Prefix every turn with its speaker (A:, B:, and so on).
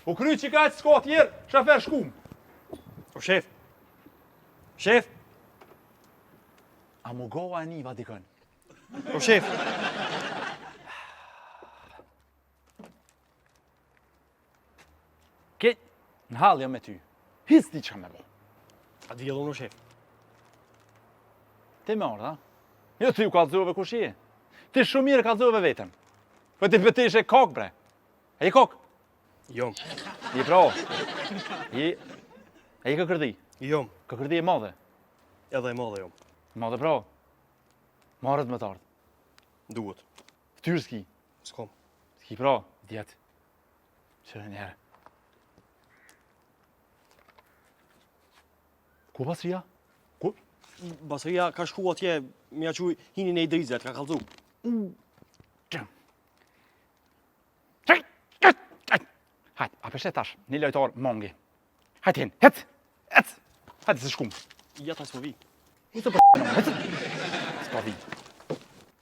A: U kry që ka që s'ka tjerë, shafer shkum.
B: O shef. Shef.
A: A mu goa e niva dikën.
B: O shef.
A: Ke në halja me ty. Hisni që me bo.
B: A di edhe unë o shef.
A: Ti me orë, ha? Jo ty u kalzove kush je. Ti shumë mirë kalzove vetëm. Po ti pëti ishe kokë, bre. E i kokë?
B: Jom.
A: I pra. E i këkërdi.
B: Jom.
A: Këkërdi e madhe.
B: Edhe e madhe jom.
A: Madhe pra. Marët me t'ardë.
B: Duhet.
A: Ftyrë s'ki.
B: S'kom.
A: S'ki pra. Djetë. Qërë njerë. Ku pasria? Ku?
B: Basria ka shku atje, mja quj hinin e i drizet, ka kalzu.
A: Hajt, a përshet tash, një lojtar mongi. Hajt hin, het! Hajt se shkum.
B: Ja ta s'po vi.
A: S'po vi.